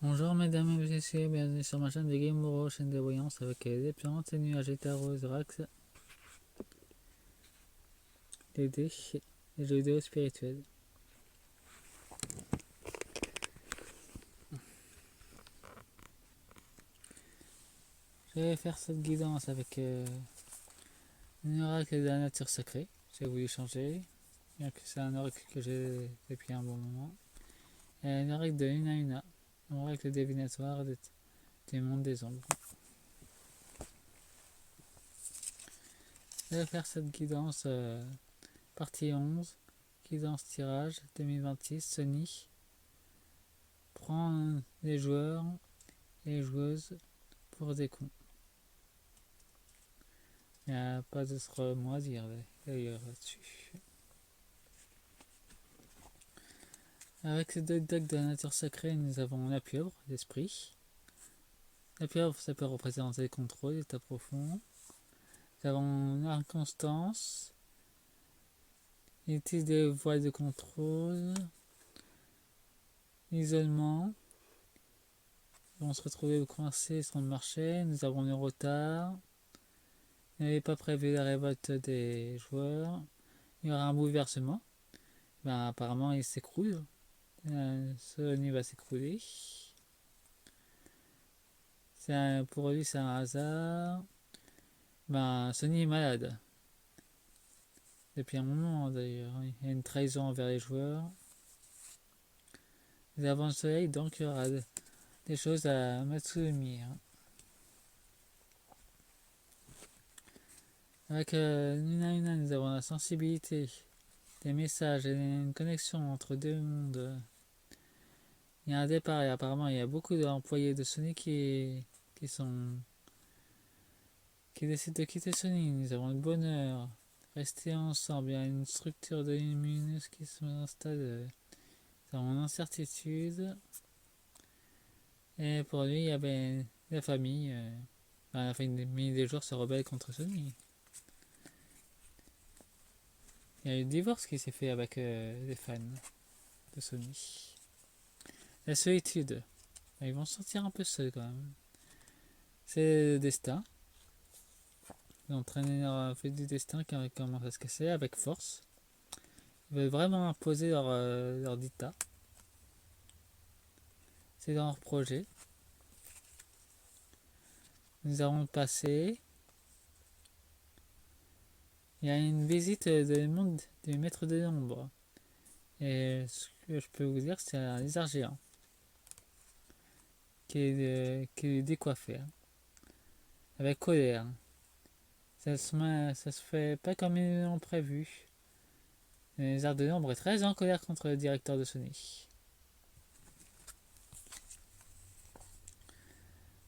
Bonjour mesdames et messieurs, bienvenue sur ma chaîne de Gameboro, chaîne de voyance avec des plantes, et nuages et tarots, rax, les dés et jeux vidéo spirituels. Je vais faire cette guidance avec un oracle de la nature sacrée. J'ai voulu changer, bien que c'est un oracle que j'ai depuis un bon moment. Et un oracle de Una Una, un oracle divinatoire du monde des ombres. Je vais faire cette guidance partie 11, guidance tirage 2026, Sony. Prends les joueurs et les joueuses pour des cons. Il n'y a pas d'autre mot à dire d'ailleurs là-dessus. Avec ces deux decks de la nature sacrée, nous avons la pieuvre, l'esprit. La pieuvre, ça peut représenter le contrôle, l'état profond. Nous avons l'inconstance. Il utilise des voiles de contrôle. L'isolement. Ils vont se retrouver coincés sur le marché. Nous avons le retard. Il n'avait pas prévu la révolte des joueurs. Il y aura un bouleversement. Ben, apparemment, il s'écroule. Sony va s'écrouler. Pour lui, c'est un hasard. Ben, Sony est malade. Depuis un moment, d'ailleurs. Il y a une trahison envers les joueurs. Nous avons le soleil, donc il y aura des choses à mettre sous lumière. Avec Nuna Nuna, nous avons la sensibilité, des messages et une connexion entre deux mondes. Il y a un départ et apparemment il y a beaucoup d'employés de Sony qui décident de quitter Sony. Nous avons le bonheur, rester ensemble. Il y a une structure de lumineuse qui s'installe. Nous avons l'incertitude. Et pour lui, il y avait la famille. La famille des joueurs se rebelle contre Sony. Il y a eu le divorce qui s'est fait avec les fans de Sony. La solitude. Ils vont se sentir un peu seuls quand même. C'est le destin. L'entraîner leur fait du destin qui commence à se casser avec force. Ils veulent vraiment imposer leur dictat. C'est dans leur projet. Nous avons le passé. Il y a une visite du monde du maître de l'ombre. Et ce que je peux vous dire, c'est un lézard géant qui est décoiffé, avec colère. Ça se fait pas comme ils l'ont prévu. Le lézard de l'ombre est très en colère contre le directeur de Sony.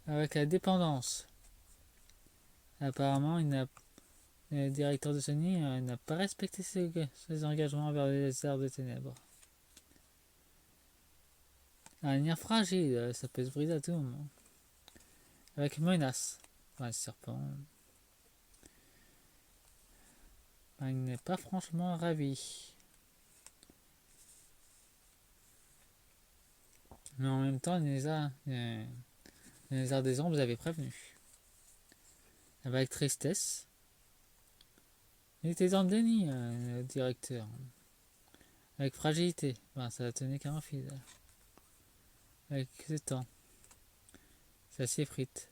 Avec la dépendance. Apparemment, le directeur de Sony n'a pas respecté ses engagements envers les lézards de ténèbres. Un lien fragile, ça peut se briser à tout moment. Avec menace. Le serpent. Il n'est pas franchement ravi. Mais en même temps, les lézards des ombres avaient prévenu. Avec tristesse. Il était dans le déni, le directeur. Avec fragilité. Ça tenait qu'à un fil. Avec le temps. Ça s'effrite.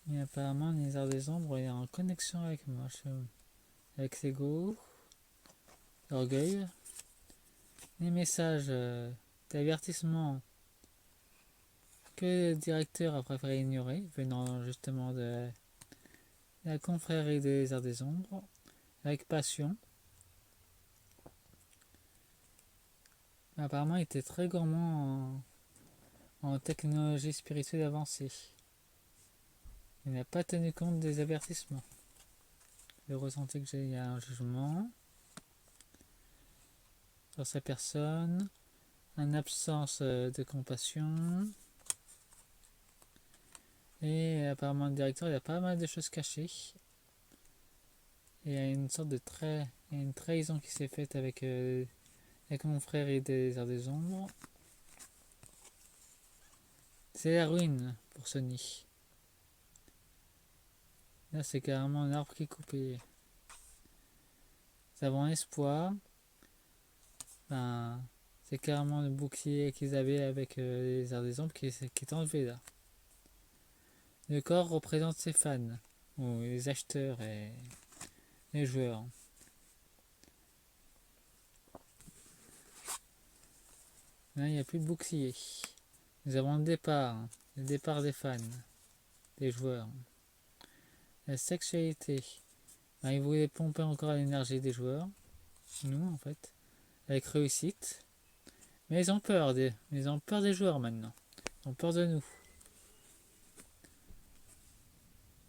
Et apparemment, les lézard des ombres est en connexion avec moi. Avec l'ego, l'orgueil, les messages d'avertissement que le directeur a préféré ignorer, venant justement de la confrérie des lézards des ombres, avec passion. Apparemment, il était très gourmand en technologie spirituelle avancée. Il n'a pas tenu compte des avertissements. Le ressenti que j'ai, il y a un jugement sur sa personne, une absence de compassion. Et apparemment, le directeur, il a pas mal de choses cachées. Et il y a une sorte de il y a une trahison qui s'est faite avec mon frère et des Arts des Ombres. C'est la ruine pour Sony. Là, c'est carrément un arbre qui est coupé. Ils avaient un espoir. Ben, c'est carrément le bouclier qu'ils avaient avec les Arts des Ombres qui est enlevé là. Le corps représente ses fans, ou les acheteurs et les joueurs. Là, il n'y a plus de bouclier. Nous avons le départ des fans, des joueurs. La sexualité. Ben, ils voulaient pomper encore l'énergie des joueurs, nous en fait, avec réussite. Mais ils ont peur des joueurs maintenant. Ils ont peur de nous.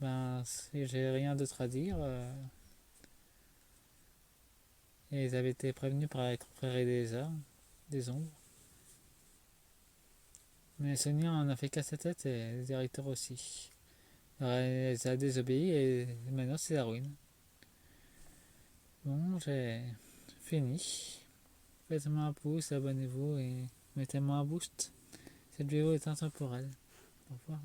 Ben, j'ai rien d'autre à dire. Et ils avaient été prévenus par les confrères des ombres. Mais Sony en a fait qu'à sa tête et le directeur aussi. Alors, elle a désobéi et maintenant c'est la ruine. Bon, j'ai fini. Faites-moi un pouce, abonnez-vous et mettez-moi un boost. Cette vidéo est intemporelle. Au revoir.